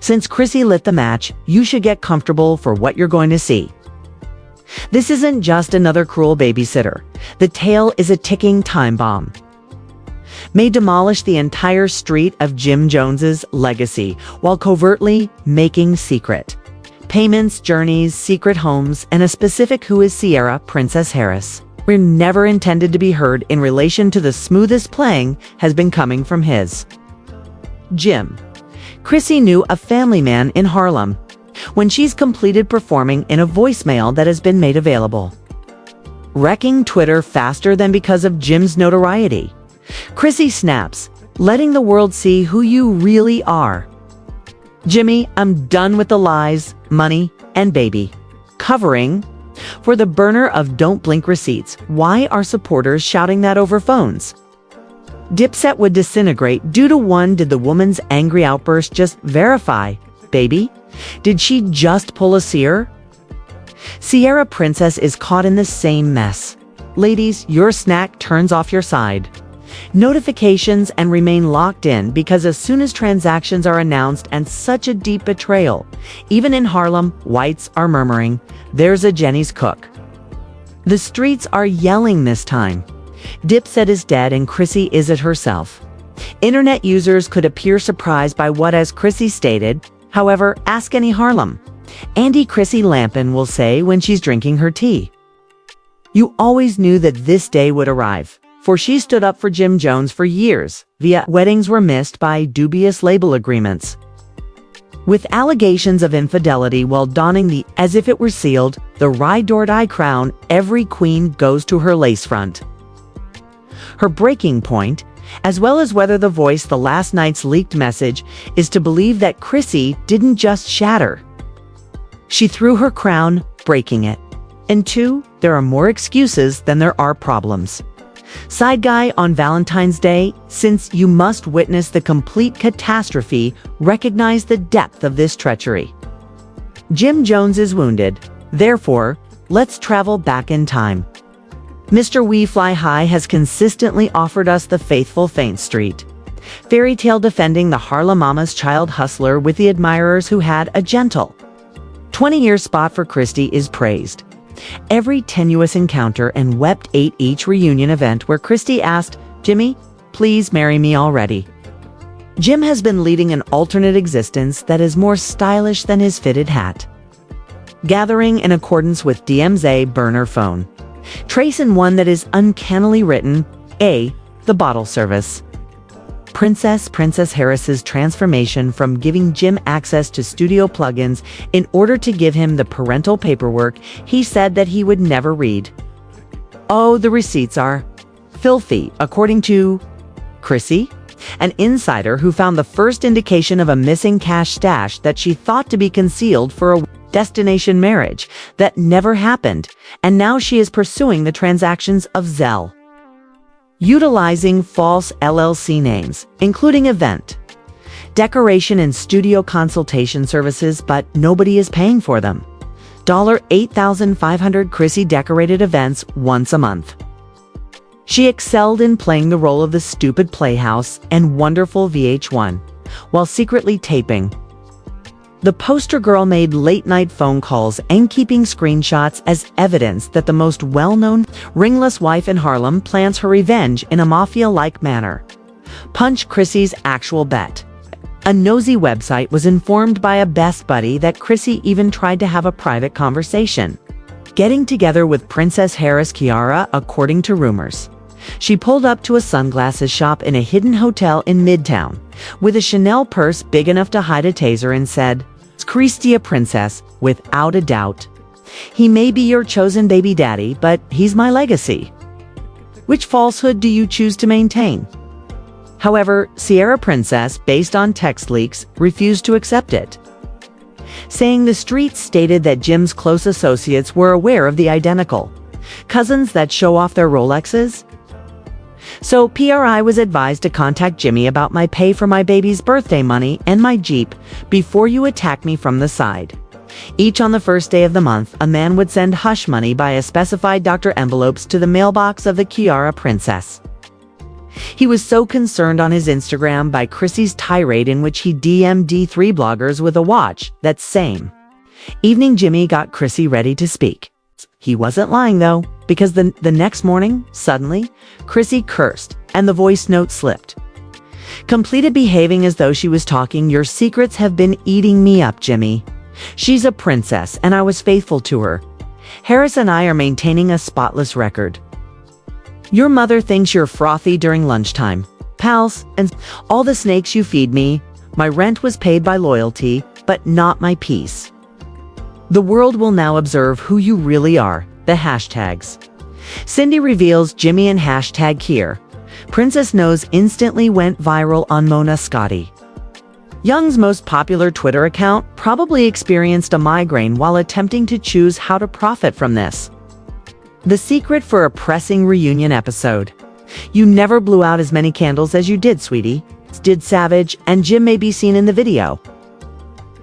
Since Chrissy lit the match, you should get comfortable for what you're going to see. This isn't just another cruel babysitter. The tale is a ticking time bomb. May demolish the entire street of Jim Jones's legacy while covertly making secret payments, journeys, secret homes, and a specific who is Ciara, Princess Harris, were never intended to be heard in relation to the smoothest playing has been coming from his Jim. Chrissy knew a family man in Harlem when she's completed performing in a voicemail that has been made available, wrecking Twitter faster than because of Jim's notoriety. Chrissy snaps, letting the world see who you really are. Jimmy, I'm done with the lies, money, and baby. Covering for the burner of Don't Blink receipts. Why are supporters shouting that over phones? Dipset would disintegrate due to one. Did the woman's angry outburst just verify, baby? Did she just pull a sear? Ciara Princess is caught in the same mess. Ladies, your snack turns off your side notifications and remain locked in because as soon as transactions are announced, and such a deep betrayal, even in Harlem, whites are murmuring, there's a Jenny's cook. The streets are yelling this time. Dipset is dead and Chrissy is it herself. Internet users could appear surprised by what, as Chrissy stated, however, ask any Harlem Andy Chrissy Lampkin will say when she's drinking her tea. You always knew that this day would arrive, for she stood up for Jim Jones for years, via weddings were missed by dubious label agreements, with allegations of infidelity while donning the as if it were sealed, the ride or die crown. Every queen goes to her lace front. Her breaking point, as well as whether the voice the last night's leaked message, is to believe that Chrissy didn't just shatter. She threw her crown, breaking it. And two, there are more excuses than there are problems. Side guy on Valentine's Day, since you must witness the complete catastrophe, recognize the depth of this treachery. Jim Jones is wounded. Therefore, let's travel back in time. Mr. We Fly High has consistently offered us the faithful Faint Street fairy tale defending the Harlem Mama's child hustler with the admirers who had a gentle 20-year spot for Christy is praised. Every tenuous encounter and wept ate each reunion event where Christy asked, Jimmy, please marry me already. Jim has been leading an alternate existence that is more stylish than his fitted hat. Gathering in accordance with DMZ burner phone. Trace in one that is uncannily written, the bottle service. Princess Harris's transformation from giving Jim access to studio plugins in order to give him the parental paperwork he said that he would never read. Oh, the receipts are filthy, according to Chrissy, an insider who found the first indication of a missing cash stash that she thought to be concealed for a destination marriage that never happened, and now she is pursuing the transactions of Zelle, utilizing false LLC names, including event, decoration and studio consultation services, but nobody is paying for them. $8,500 Chrissy decorated events once a month. She excelled in playing the role of the stupid playhouse and wonderful VH1, while secretly taping. The poster girl made late-night phone calls and keeping screenshots as evidence that the most well-known ringless wife in Harlem plans her revenge in a mafia-like manner. Punch Chrissy's actual bet. A nosy website was informed by a best buddy that Chrissy even tried to have a private conversation, getting together with Princess Harris Ciara, according to rumors. She pulled up to a sunglasses shop in a hidden hotel in Midtown with a Chanel purse big enough to hide a taser and said, Christy a princess, without a doubt. He may be your chosen baby daddy, but he's my legacy. Which falsehood do you choose to maintain? However, Ciara Princess, based on text leaks, refused to accept it, saying the streets stated that Jim's close associates were aware of the identical cousins that show off their Rolexes. So PRI was advised to contact Jimmy about my pay for my baby's birthday money and my Jeep before you attack me from the side. Each on the first day of the month, a man would send hush money by a specified doctor envelopes to the mailbox of the Ciara Princess. He was so concerned on his Instagram by Chrissy's tirade in which he DM'd D3 bloggers with a watch that's same. Evening Jimmy got Chrissy ready to speak. He wasn't lying though, because the next morning, suddenly, Chrissy cursed and the voice note slipped. Completed behaving as though she was talking, "Your secrets have been eating me up, Jimmy. She's a princess and I was faithful to her. Harris and I are maintaining a spotless record. Your mother thinks you're frothy during lunchtime. Pals, and all the snakes you feed me. My rent was paid by loyalty, but not my peace. The world will now observe who you really are." The hashtags. Cindy reveals Jimmy and hashtag here. Princess Nose instantly went viral on Mona Scotti. Young's most popular Twitter account probably experienced a migraine while attempting to choose how to profit from this. The secret for a pressing reunion episode. You never blew out as many candles as you did, sweetie. Did Savage, and Jim may be seen in the video.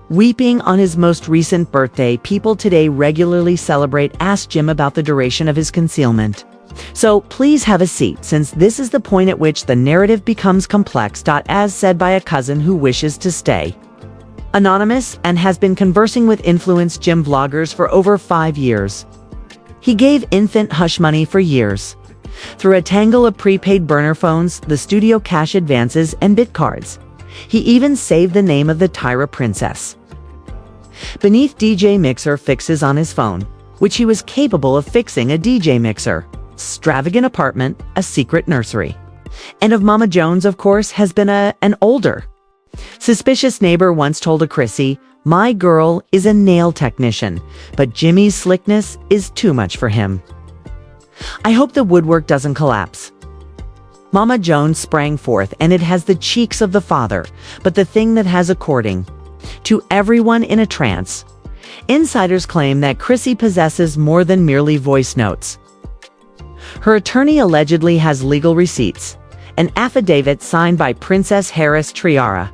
Weeping on his most recent birthday, people today regularly celebrate Ask Jim about the duration of his concealment. So please have a seat, since this is the point at which the narrative becomes complex. As said by a cousin who wishes to stay anonymous and has been conversing with influenced Jim vloggers for over 5 years. He gave infant hush money for years. Through a tangle of prepaid burner phones, the studio cash advances, and bit cards. He even saved the name of the Tyra princess beneath DJ Mixer fixes on his phone, which he was capable of fixing a DJ Mixer, extravagant apartment, a secret nursery. And of Mama Jones, of course, has been an older, suspicious neighbor once told a Chrissy, "My girl is a nail technician, but Jimmy's slickness is too much for him. I hope the woodwork doesn't collapse." Mama Jones sprang forth, and it has the cheeks of the father, but the thing that has a courting. To everyone in a trance. Insiders claim that Chrissy possesses more than merely voice notes. Her attorney allegedly has legal receipts, an affidavit signed by Princess Harris Ciara,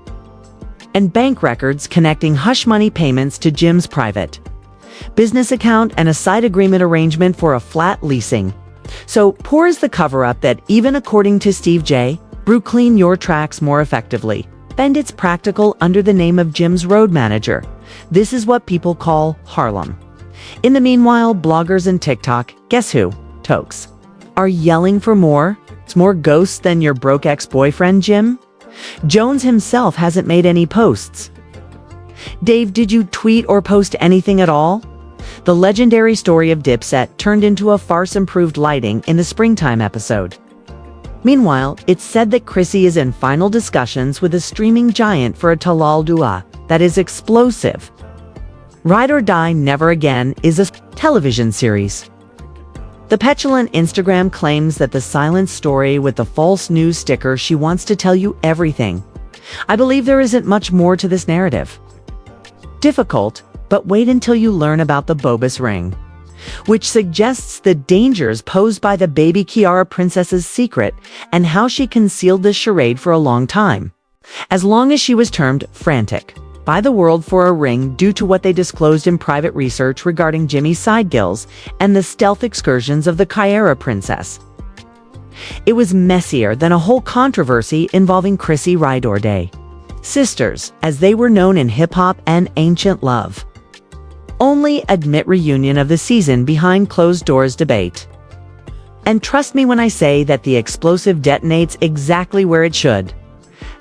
and bank records connecting hush money payments to Jim's private business account and a side agreement arrangement for a flat leasing. So poor is the cover-up that, even according to Steve J., brew clean your tracks more effectively. And it's practical under the name of Jim's road manager. This is what people call Harlem. In the meanwhile, bloggers and TikTok, guess who? Tokes. Are yelling for more? It's more ghosts than your broke ex-boyfriend, Jim? Jones himself hasn't made any posts. Dave, did you tweet or post anything at all? The legendary story of Dipset turned into a farce-improved lighting in the springtime episode. Meanwhile, it's said that Chrissy is in final discussions with a streaming giant for a Talal Dua that is explosive. Ride or Die Never Again is a television series. The petulant Instagram claims that the silent story with the false news sticker, she wants to tell you everything. I believe there isn't much more to this narrative. Difficult, but wait until you learn about the bogus ring, which suggests the dangers posed by the baby Ciara princess's secret and how she concealed this charade for a long time. As long as she was termed frantic by the world for a ring due to what they disclosed in private research regarding Jimmy's side gills and the stealth excursions of the Ciara princess. It was messier than a whole controversy involving Chrissy Ride or Die sisters, as they were known in hip-hop and ancient love. Only admit reunion of the season behind closed doors debate. And trust me when I say that the explosive detonates exactly where it should.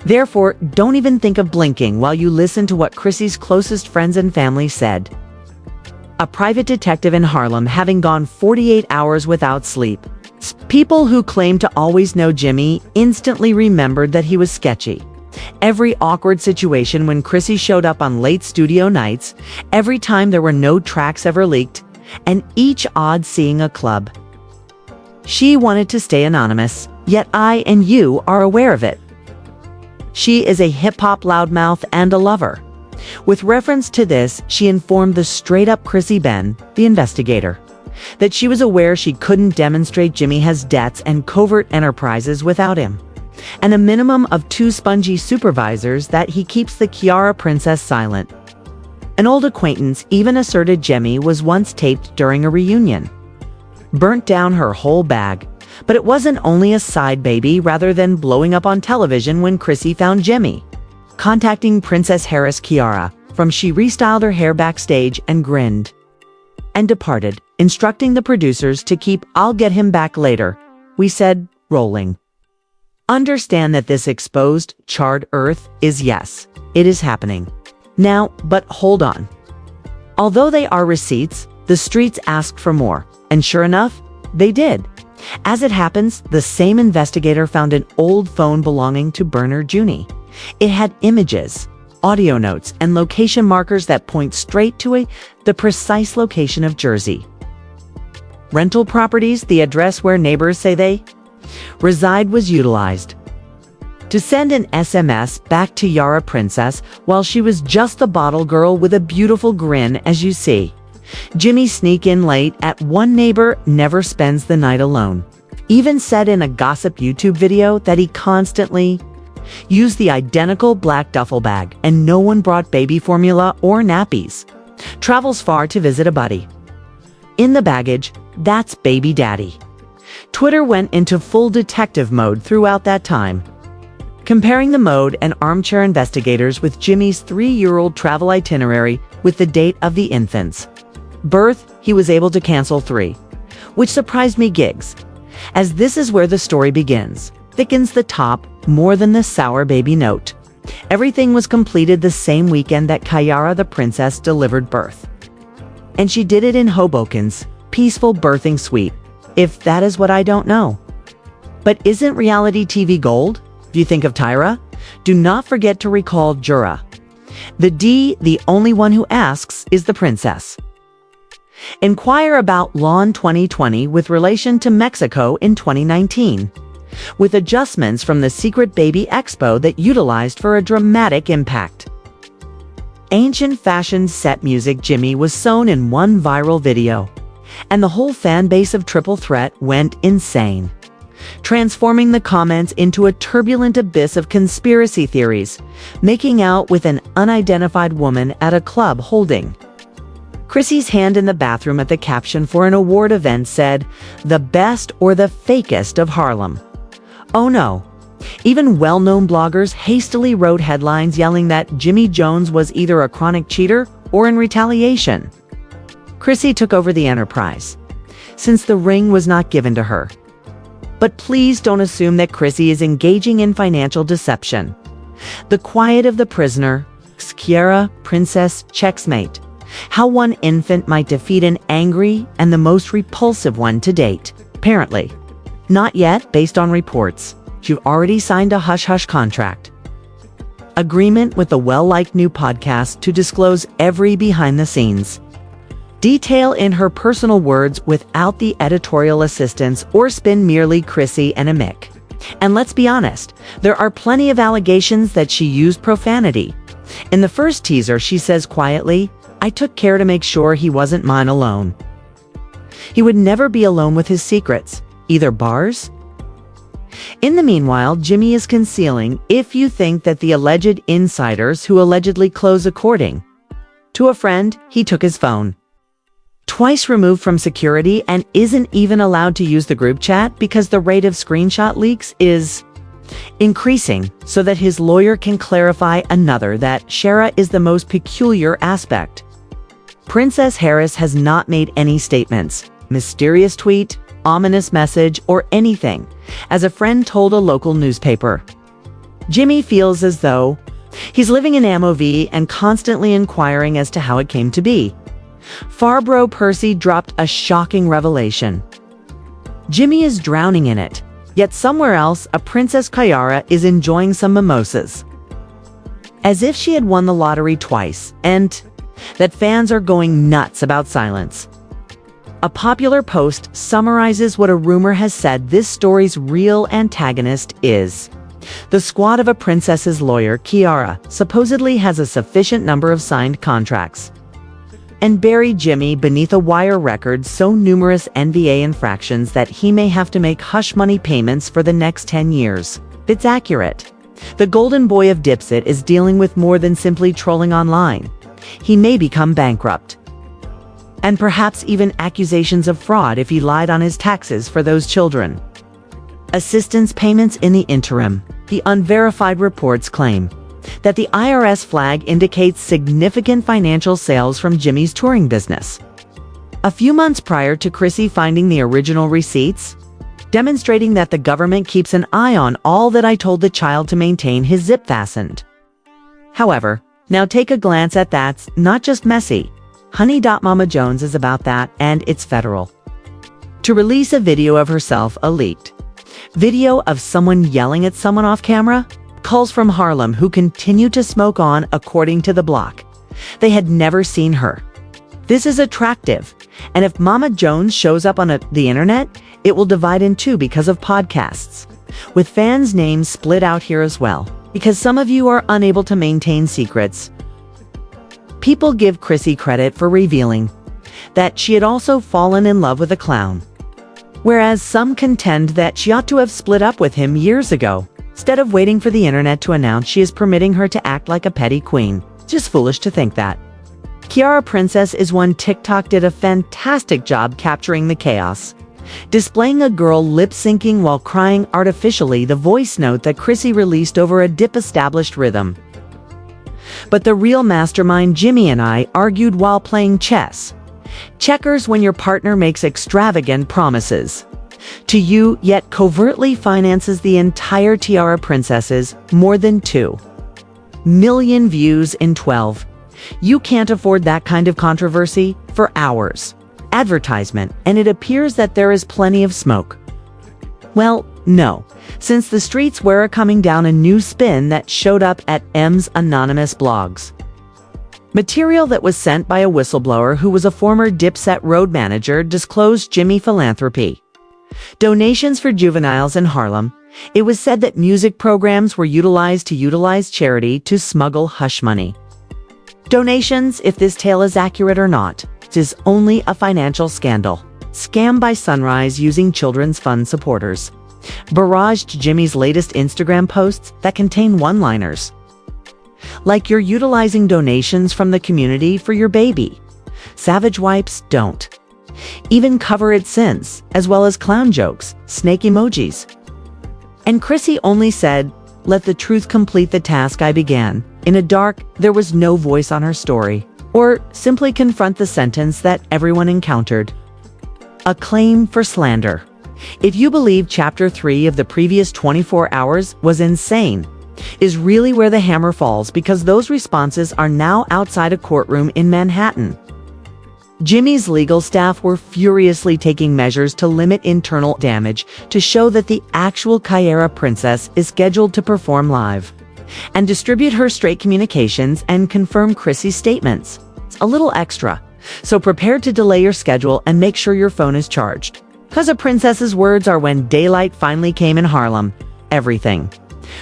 Therefore, don't even think of blinking while you listen to what Chrissy's closest friends and family said. A private detective in Harlem having gone 48 hours without sleep. People who claimed to always know Jimmy instantly remembered that he was sketchy. Every awkward situation when Chrissy showed up on late studio nights, every time there were no tracks ever leaked, and each odd seeing a club. She wanted to stay anonymous, yet I and you are aware of it. She is a hip-hop loudmouth and a lover. With reference to this, she informed the straight-up Chrissy Ben, the investigator, that she was aware she couldn't demonstrate Jimmy has debts and covert enterprises without him, and a minimum of 2 spongy supervisors that he keeps the Ciara princess silent. An old acquaintance even asserted Jimmy was once taped during a reunion. Burnt down her whole bag, But it wasn't only a side baby rather than blowing up on television when Chrissy found Jimmy, contacting Princess Harris Ciara from she restyled her hair backstage and grinned and departed, instructing the producers to keep "I'll get him back later," we said, rolling. Understand that this exposed, charred earth is yes, it is happening. Now, but hold on. Although they are receipts, the streets asked for more, and sure enough, they did. As it happens, the same investigator found an old phone belonging to Bernard Juni. It had images, audio notes, and location markers that point straight to the precise location of Jersey. Rental properties, the address where neighbors say they reside, was utilized to send an SMS back to Yara Princess while she was just the bottle girl with a beautiful grin, as you see. Jimmy sneak in late at one neighbor never spends the night alone. Even said in a gossip YouTube video that he constantly used the identical black duffel bag and no one brought baby formula or nappies. Travels far to visit a buddy. In the baggage, that's baby daddy. Twitter went into full detective mode throughout that time, comparing the mode and armchair investigators with Jimmy's 3-year-old travel itinerary with the date of the infant's birth. He was able to cancel 3, which surprised me gigs, as this is where the story begins. Thickens the top more than the sour baby note. Everything was completed the same weekend that Ciara the princess delivered birth. And she did it in Hoboken's peaceful birthing suite. If that is what I don't know. But isn't reality TV gold? If you think of Tyra, do not forget to recall Jura. The only one who asks, is the princess. Inquire about Law in 2020 with relation to Mexico in 2019, with adjustments from the Secret Baby Expo that utilized for a dramatic impact. Ancient fashioned set music Jimmy was sewn in one viral video, and the whole fan base of Triple Threat went insane, transforming the comments into a turbulent abyss of conspiracy theories, making out with an unidentified woman at a club holding Chrissy's hand in the bathroom. At the caption for an award event said, "The best or the fakest of Harlem." Oh no. Even well-known bloggers hastily wrote headlines yelling that Jimmy Jones was either a chronic cheater or in retaliation. Chrissy took over the enterprise, since the ring was not given to her. But please don't assume that Chrissy is engaging in financial deception. The quiet of the prisoner, Ciara, princess, checkmate. How one infant might defeat an angry and the most repulsive one to date. Apparently. Not yet, based on reports. You've already signed a hush-hush contract. Agreement with the well-liked new podcast to disclose every behind-the-scenes detail in her personal words without the editorial assistance or spin merely Chrissy and a Mick. And let's be honest, there are plenty of allegations that she used profanity. In the first teaser, she says quietly, "I took care to make sure he wasn't mine alone." He would never be alone with his secrets, either bars. In the meanwhile, Jimmy is concealing, if you think that the alleged insiders who allegedly close according to a friend, he took his phone twice removed from security and isn't even allowed to use the group chat because the rate of screenshot leaks is increasing, so that his lawyer can clarify another that Ciara is the most peculiar aspect. Princess Harris has not made any statements, mysterious tweet, ominous message, or anything, as a friend told a local newspaper. Jimmy feels as though he's living in MOV and constantly inquiring as to how it came to be. Farbro Percy dropped a shocking revelation. Jimmy is drowning in it, yet somewhere else a Princess Ciara is enjoying some mimosas. As if she had won the lottery twice, and that fans are going nuts about silence. A popular post summarizes what a rumor has said this story's real antagonist is. The squad of a princess's lawyer, Ciara, supposedly has a sufficient number of signed contracts and buried Jimmy beneath a wire record so numerous NVA infractions that he may have to make hush money payments for the next 10 years. It's accurate. The golden boy of Dipset is dealing with more than simply trolling online. He may become bankrupt. And perhaps even accusations of fraud if he lied on his taxes for those children. assistance payments in the interim. The unverified reports claim that the IRS flag indicates significant financial sales from Jimmy's touring business. A few months prior to Chrissy finding the original receipts, demonstrating that the government keeps an eye on all that I told the child to maintain his zip fastened. However, now take a glance at that's not just messy. Honey. Mama Jones is about that, and it's federal. To release a video of herself, a leaked video of someone yelling at someone off camera, calls from Harlem who continue to smoke on, according to the block. They had never seen her. This is attractive, and if Mama Jones shows up on the internet, it will divide in two because of podcasts, with fans' names split out here as well, because some of you are unable to maintain secrets. People give Chrissy credit for revealing that she had also fallen in love with a clown, whereas some contend that she ought to have split up with him years ago, instead of waiting for the internet to announce she is permitting her to act like a petty queen. Just foolish to think that. Ciara Princess is one. TikTok did a fantastic job capturing the chaos, displaying a girl lip-syncing while crying artificially the voice note that Chrissy released over a dip-established rhythm. But the real mastermind, Jimmy and I, argued while playing chess. Checkers when your partner makes extravagant promises to you, yet covertly finances the entire Ciara Princesses, more than 2 million views in 12. You can't afford that kind of controversy for hours. Advertisement, and it appears that there is plenty of smoke. Well, no, since the streets were coming down a new spin that showed up at M's anonymous blogs. Material that was sent by a whistleblower who was a former Dipset road manager disclosed Jimmy philanthropy. Donations for juveniles in Harlem. It was said that music programs were utilized charity to smuggle hush money. Donations, if this tale is accurate or not, is only a financial scandal. Scam by Sunrise using children's fund supporters. Barraged Jimmy's latest Instagram posts that contain one-liners like you're utilizing donations from the community for your baby. Savage wipes don't even cover its sins, as well as clown jokes, snake emojis. And Chrissy only said, "Let the truth complete the task I began." In a dark, there was no voice on her story, or simply confront the sentence that everyone encountered. A claim for slander. If you believe Chapter 3 of the previous 24 hours was insane, is really where the hammer falls, because those responses are now outside a courtroom in Manhattan. Jimmy's legal staff were furiously taking measures to limit internal damage to show that the actual Ciara Princess is scheduled to perform live and distribute her straight communications and confirm Chrissy's statements. It's a little extra, so prepare to delay your schedule and make sure your phone is charged. Because a princess's words are when daylight finally came in Harlem. Everything.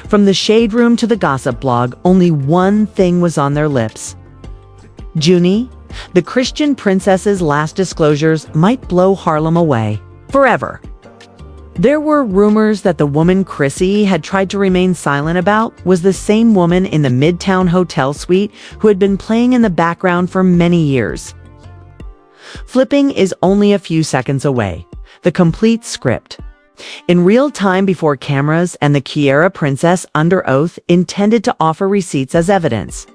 From the shade room to the gossip blog, only one thing was on their lips. Junie, the Christian princess's last disclosures might blow Harlem away forever. There were rumors that the woman Chrissy had tried to remain silent about was the same woman in the Midtown hotel suite who had been playing in the background for many years. Flipping is only a few seconds away. The complete script. In real time before cameras, and the Ciara Princess under oath intended to offer receipts as evidence.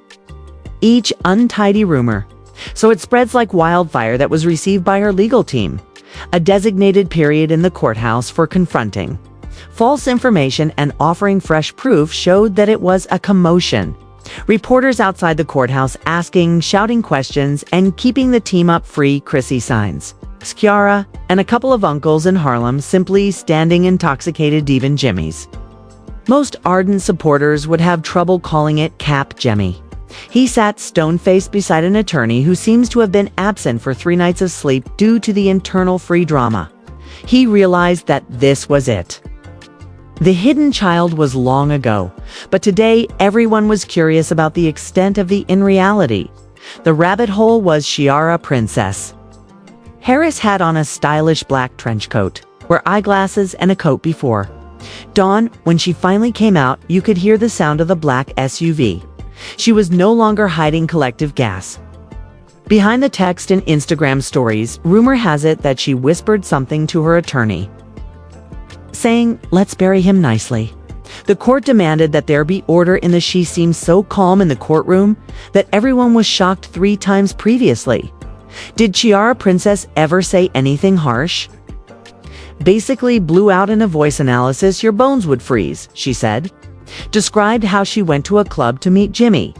Each untidy rumor. So it spreads like wildfire that was received by her legal team. A designated period in the courthouse for confronting false information and offering fresh proof showed that it was a commotion. Reporters outside the courthouse asking, shouting questions, and keeping the team up. Free Chrissy signs. Ciara and a couple of uncles in Harlem simply standing intoxicated. Even Jimmy's most ardent supporters would have trouble calling it Cap Jimmy. He sat stone-faced beside an attorney who seems to have been absent for 3 nights of sleep due to the internal free drama. He realized that this was it. The hidden child was long ago, but today everyone was curious about the extent of the in reality. The rabbit hole was Ciara Princess. Harris had on a stylish black trench coat, wore eyeglasses and a coat before dawn. When she finally came out, you could hear the sound of the black SUV. She was no longer hiding collective gas behind the text and Instagram stories. Rumor has it that she whispered something to her attorney. saying, "Let's bury him nicely." The court demanded that there be order in the she seemed so calm in the courtroom that everyone was shocked 3 times previously. Did Ciara Princess ever say anything harsh? "Basically blew out in a voice analysis your bones would freeze," she said. Described how she went to a club to meet Jimmy,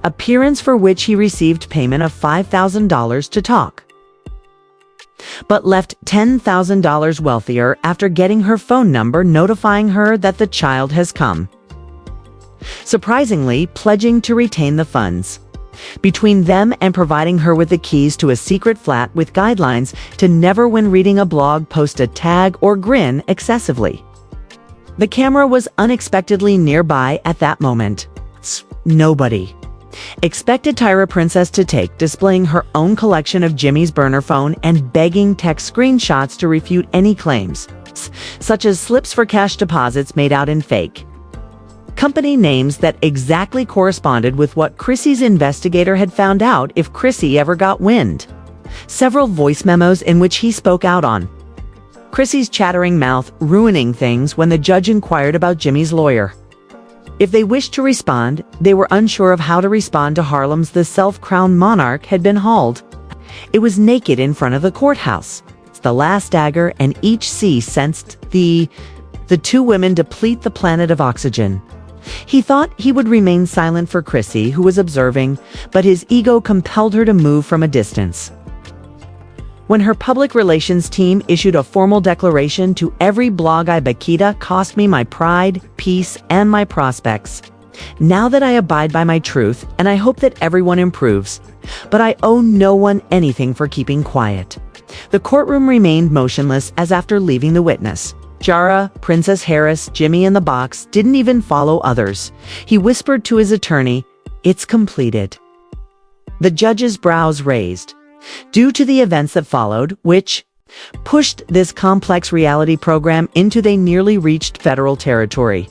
appearance for which he received payment of $5,000 to talk, but left $10,000 wealthier after getting her phone number notifying her that the child has come. Surprisingly, pledging to retain the funds. Between them and providing her with the keys to a secret flat with guidelines to never, when reading a blog, post a tag or grin excessively. The camera was unexpectedly nearby at that moment. Nobody expected Ciara Princess to take, displaying her own collection of Jimmy's burner phone and begging text screenshots to refute any claims, such as slips for cash deposits made out in fake company names that exactly corresponded with what Chrissy's investigator had found out if Chrissy ever got wind. Several voice memos in which he spoke out on Chrissy's chattering mouth ruining things when the judge inquired about Jimmy's lawyer. If they wished to respond, they were unsure of how to respond to Harlem's "the self-crowned monarch had been hauled." It was naked in front of the courthouse. It's the last dagger, and each sea sensed the 2 women deplete the planet of oxygen. He thought he would remain silent for Chrissy, who was observing, but his ego compelled her to move from a distance. When her public relations team issued a formal declaration to "Every blog I Bakita cost me my pride, peace, and my prospects. Now that I abide by my truth, and I hope that everyone improves, but I owe no one anything for keeping quiet." The courtroom remained motionless as after leaving the witness. Ciara, Princess Harris, Jimmy in the box didn't even follow others. He whispered to his attorney, "It's completed." The judge's brows raised. Due to the events that followed, which pushed this complex reality program into they nearly reached federal territory.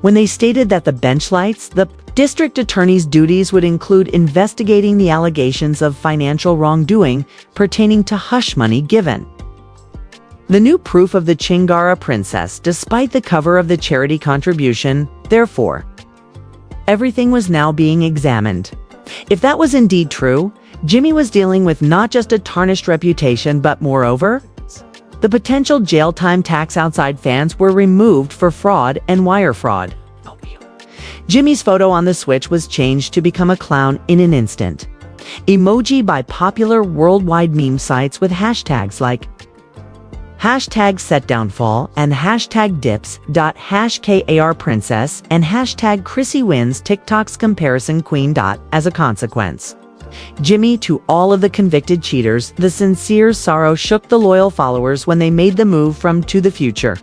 When they stated that the bench lights, the district attorney's duties would include investigating the allegations of financial wrongdoing pertaining to hush money given. The new proof of the Ciara Princess, despite the cover of the charity contribution, therefore, everything was now being examined. If that was indeed true, Jimmy was dealing with not just a tarnished reputation, but moreover, the potential jail time tax outside fans were removed for fraud and wire fraud. Jimmy's photo on the Switch was changed to become a clown in an instant. Emoji by popular worldwide meme sites with hashtags like #setdownfall and #dips.#KARprincess and #ChrissyWins TikTok's comparison queen. As a consequence, Jimmy, to all of the convicted cheaters, the sincere sorrow shook the loyal followers when they made the move from To the Future,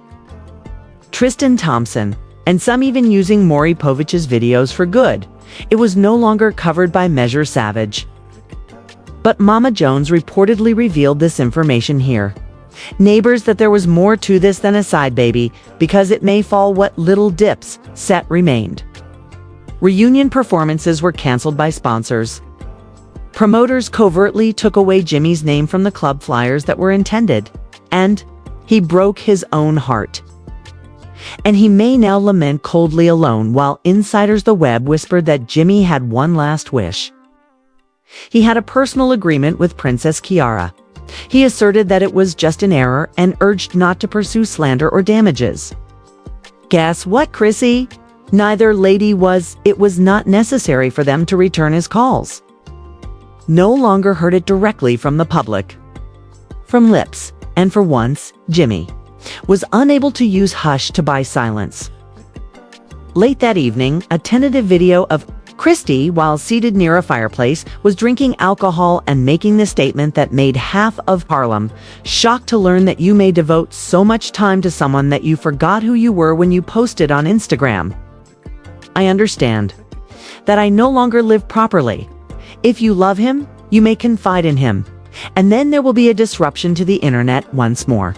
Tristan Thompson, and some even using Maury Povich's videos for good. It was no longer covered by Measure Savage. But Mama Jones reportedly revealed this information here. Neighbors, that there was more to this than a side baby, because it may fall what little dips set remained. Reunion performances were canceled by sponsors. Promoters covertly took away Jimmy's name from the club flyers that were intended, and he broke his own heart. And he may now lament coldly alone, while insiders the web whispered that Jimmy had one last wish. He had a personal agreement with Princess Ciara. He asserted that it was just an error and urged not to pursue slander or damages. Guess what, Chrissy? Neither lady was. It was not necessary for them to return his calls. No longer heard it directly from the public, from lips, and for once, Jimmy was unable to use hush to buy silence. Late that evening, a tentative video of Christy, while seated near a fireplace, was drinking alcohol and making the statement that made half of Harlem shocked to learn that you may devote so much time to someone that you forgot who you were when you posted on Instagram. I understand that I no longer live properly. If you love him, you may confide in him, and then there will be a disruption to the internet once more.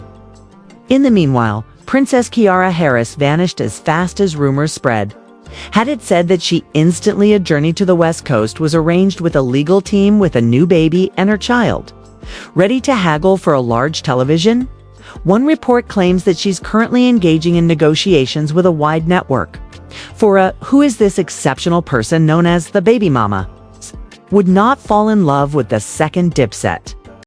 In the meanwhile, Princess Ciara Harris vanished as fast as rumors spread. Had it said that she instantly a journey to the West Coast was arranged with a legal team with a new baby and her child, ready to haggle for a large television? One report claims that she's currently engaging in negotiations with a wide network for a "who is this exceptional person known as the baby mama?" would not fall in love with the second Dipset.